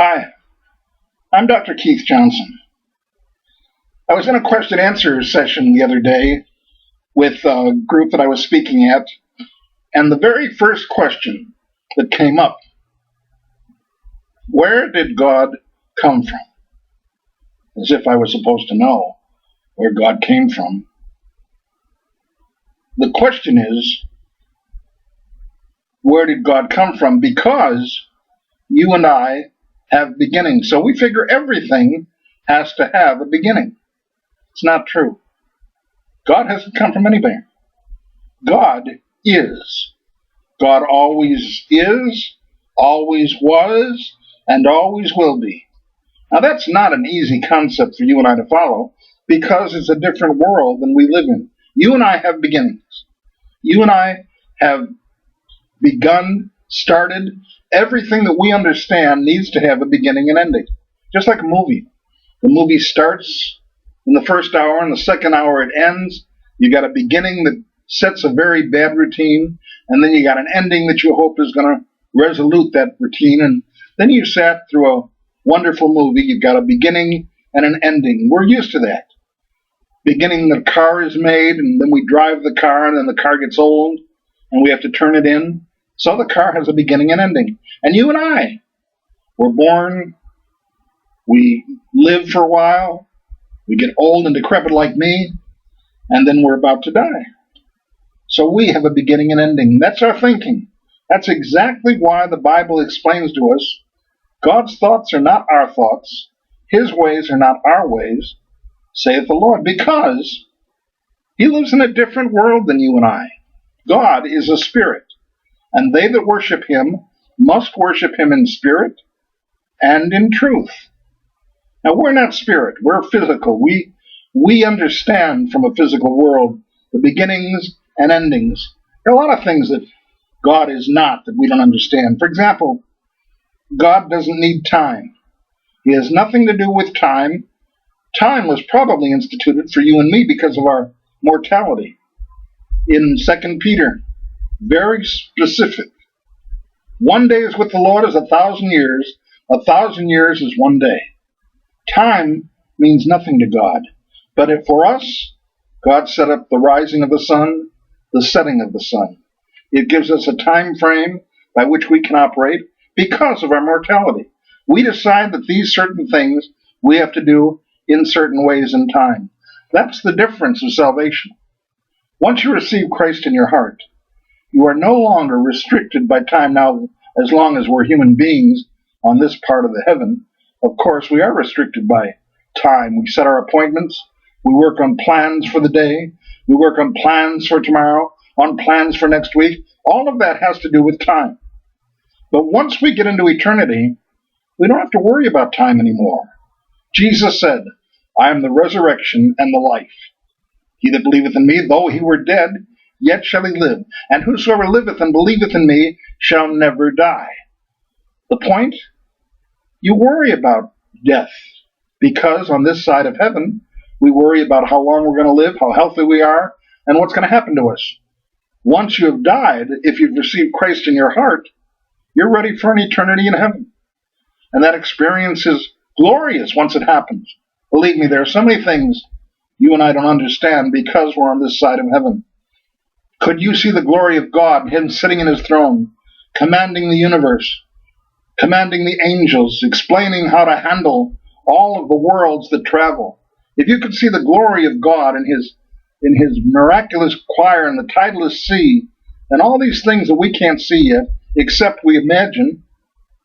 Hi, I'm Dr. Keith Johnson. I was in a question answer session the other day with a group that I was speaking at, and the very first question that came up, where did God come from? As if I was supposed to know where God came from. The question is, where did God come from? Because you and I have beginnings. So we figure everything has to have a beginning. It's not true. God hasn't come from anywhere. God is. God always is, always was, and always will be. Now that's not an easy concept for you and I to follow because it's a different world than we live in. You and I have beginnings. You and I have begun, started. Everything that we understand needs to have a beginning and ending. Just like a movie. The movie starts in the first hour, and the second hour it ends. You got a beginning that sets a very bad routine, and then you got an ending that you hope is going to resolute that routine, and then you sat through a wonderful movie. You've got a beginning and an ending. We're used to that. Beginning, the car is made, and then we drive the car, and then the car gets old, and we have to turn it in. So the car has a beginning and ending. And you and I, we're born, we live for a while, we get old and decrepit like me, and then we're about to die. So we have a beginning and ending. That's our thinking. That's exactly why the Bible explains to us God's thoughts are not our thoughts, His ways are not our ways, saith the Lord, because He lives in a different world than you and I. God is a spirit, and they that worship Him must worship Him in spirit and in truth. Now, we're not spirit, we're physical. We understand from a physical world the beginnings and endings. There are a lot of things that God is not that we don't understand. For example, God doesn't need time. He has nothing to do with time. Time was probably instituted for you and me because of our mortality. In 2 Peter, very specific. One day is with the Lord as 1,000 years. 1,000 years is one day. Time means nothing to God. But if for us, God set up the rising of the sun, the setting of the sun. It gives us a time frame by which we can operate because of our mortality. We decide that these certain things we have to do in certain ways in time. That's the difference of salvation. Once you receive Christ in your heart, you are no longer restricted by time. Now, as long as we're human beings on this part of the heaven, of course, we are restricted by time. We set our appointments. We work on plans for the day. We work on plans for tomorrow, on plans for next week. All of that has to do with time. But once we get into eternity, we don't have to worry about time anymore. Jesus said, I am the resurrection and the life. He that believeth in me, though he were dead, yet shall he live. And whosoever liveth and believeth in me shall never die. The point? You worry about death, because on this side of heaven, we worry about how long we're going to live, how healthy we are, and what's going to happen to us. Once you have died, if you've received Christ in your heart, you're ready for an eternity in heaven. And that experience is glorious once it happens. Believe me, there are so many things you and I don't understand because we're on this side of heaven. Could you see the glory of God, Him sitting in His throne, commanding the universe, commanding the angels, explaining how to handle all of the worlds that travel? If you could see the glory of God in His miraculous choir and the tideless sea, and all these things that we can't see yet, except we imagine,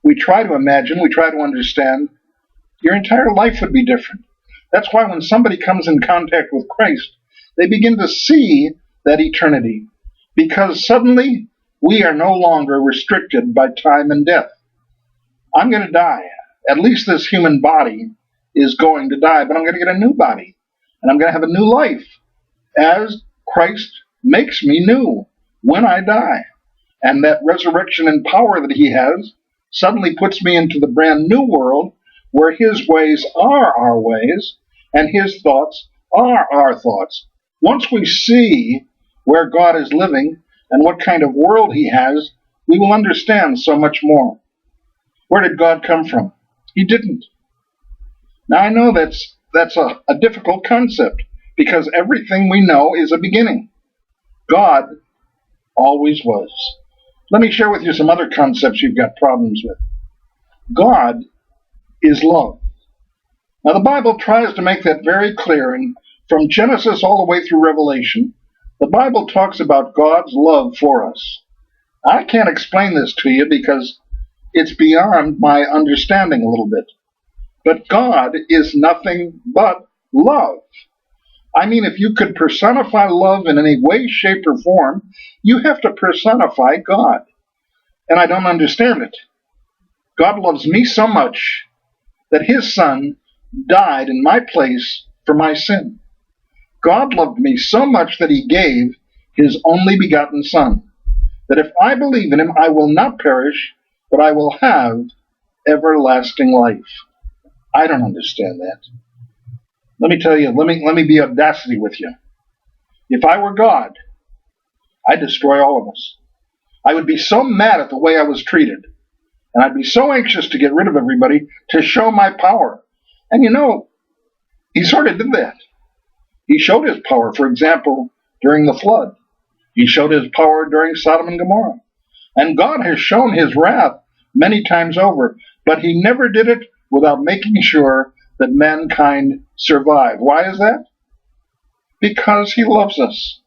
we try to understand, your entire life would be different. That's why when somebody comes in contact with Christ, they begin to see that eternity, because suddenly we are no longer restricted by time and death. I'm going to die. At least this human body is going to die, but I'm going to get a new body, and I'm going to have a new life as Christ makes me new when I die. And that resurrection and power that He has suddenly puts me into the brand new world where His ways are our ways and His thoughts are our thoughts. Once we see where God is living and what kind of world He has, we will understand so much more. Where did God come from? He didn't. Now I know that's a difficult concept because everything we know is a beginning. God always was. Let me share with you some other concepts you've got problems with. God is love. Now the Bible tries to make that very clear, and from Genesis all the way through Revelation, the Bible talks about God's love for us. I can't explain this to you because it's beyond my understanding a little bit. But God is nothing but love. I mean, if you could personify love in any way, shape, or form, you have to personify God. And I don't understand it. God loves me so much that his son died in my place for my sin. God loved me so much that he gave his only begotten son, that if I believe in him, I will not perish, but I will have everlasting life. I don't understand that. Let me tell you, let me be audacity with you. If I were God, I'd destroy all of us. I would be so mad at the way I was treated, and I'd be so anxious to get rid of everybody to show my power. And you know, he sort of did that. He showed his power, for example, during the flood. He showed his power during Sodom and Gomorrah. And God has shown his wrath many times over, but he never did it without making sure that mankind survive. Why is that? Because he loves us.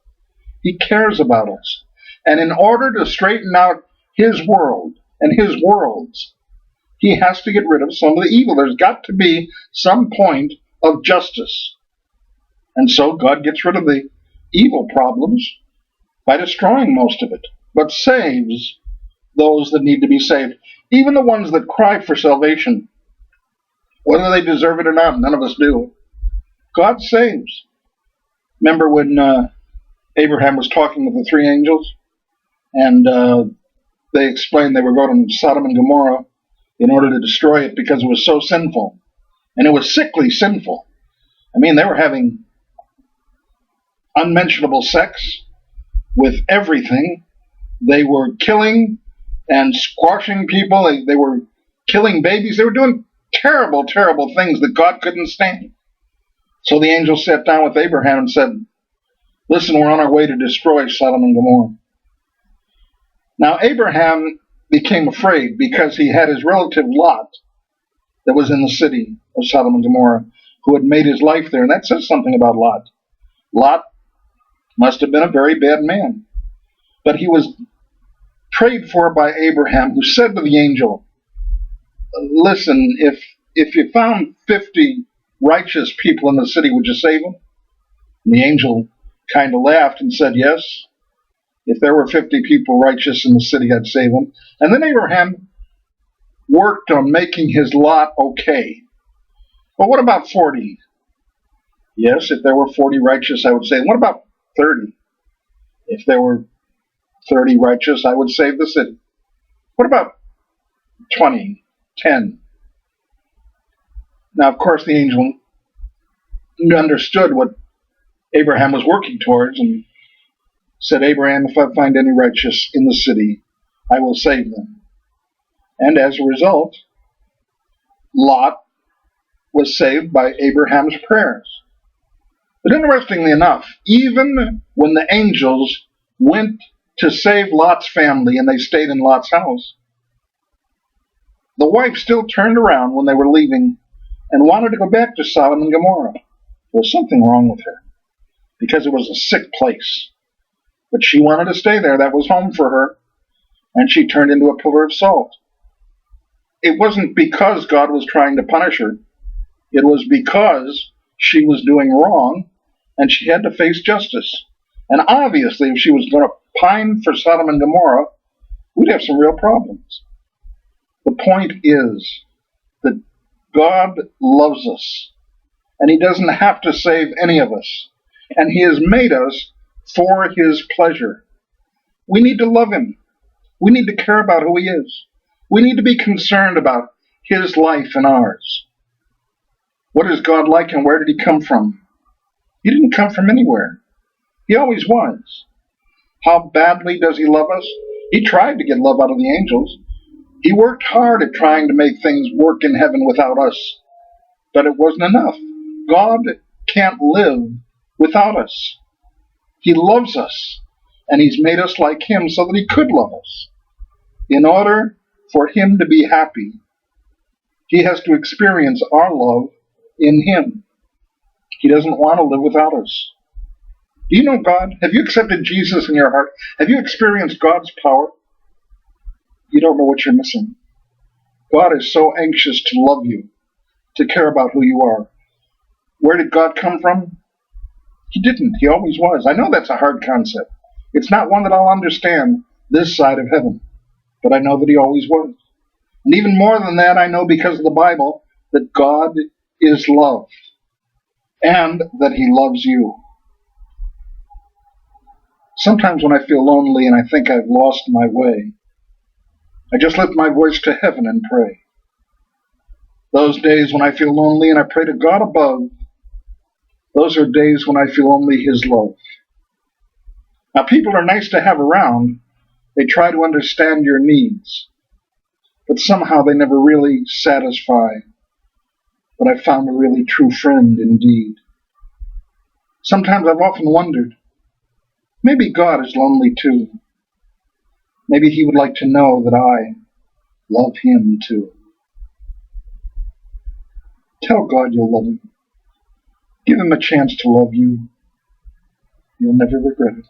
He cares about us. And in order to straighten out his world and his worlds, he has to get rid of some of the evil. There's got to be some point of justice. And so God gets rid of the evil problems by destroying most of it, but saves those that need to be saved. Even the ones that cry for salvation, whether they deserve it or not, none of us do. God saves. Remember when Abraham was talking with the three angels, and they explained they were going to Sodom and Gomorrah in order to destroy it because it was so sinful. And it was sickly sinful. I mean, they were having unmentionable sex with everything. They were killing and squashing people. They were killing babies. They were doing terrible, terrible things that God couldn't stand. So the angel sat down with Abraham and said, listen, we're on our way to destroy Sodom and Gomorrah. Now Abraham became afraid because he had his relative Lot that was in the city of Sodom and Gomorrah, who had made his life there. And that says something about Lot. Lot must have been a very bad man. But he was prayed for by Abraham, who said to the angel, listen, if you found 50 righteous people in the city, would you save them? And the angel kind of laughed and said, yes. If there were 50 people righteous in the city, I'd save them. And then Abraham worked on making his lot okay. But what about 40? Yes, if there were 40 righteous, I would save them. What about 30? If there were 30 righteous, I would save the city. What about 20, 10? Now, of course, the angel understood what Abraham was working towards and said, Abraham, if I find any righteous in the city, I will save them. And as a result, Lot was saved by Abraham's prayers. But interestingly enough, even when the angels went to save Lot's family and they stayed in Lot's house, the wife still turned around when they were leaving and wanted to go back to Sodom and Gomorrah. There was something wrong with her because it was a sick place. But she wanted to stay there. That was home for her. And she turned into a pillar of salt. It wasn't because God was trying to punish her. It was because she was doing wrong and she had to face justice. And obviously, if she was going to pine for Sodom and Gomorrah, we'd have some real problems. The point is that God loves us. And he doesn't have to save any of us. And he has made us for his pleasure. We need to love him. We need to care about who he is. We need to be concerned about his life and ours. What is God like and where did he come from? He didn't come from anywhere. He always was. How badly does he love us? He tried to get love out of the angels. He worked hard at trying to make things work in heaven without us, but it wasn't enough. God can't live without us. He loves us, and He's made us like Him so that He could love us. In order for Him to be happy, He has to experience our love in Him. He doesn't want to live without us. Do you know God? Have you accepted Jesus in your heart? Have you experienced God's power? You don't know what you're missing. God is so anxious to love you, to care about who you are. Where did God come from? He didn't. He always was. I know that's a hard concept. It's not one that I'll understand this side of heaven, but I know that He always was. And even more than that, I know because of the Bible that God is love and that He loves you. Sometimes when I feel lonely and I think I've lost my way, I just lift my voice to heaven and pray. Those days when I feel lonely and I pray to God above, those are days when I feel only His love. Now, people are nice to have around. They try to understand your needs, but somehow they never really satisfy. But I found a really true friend indeed. Sometimes I've often wondered, maybe God is lonely too. Maybe He would like to know that I love Him too. Tell God you'll love Him. Give Him a chance to love you. You'll never regret it.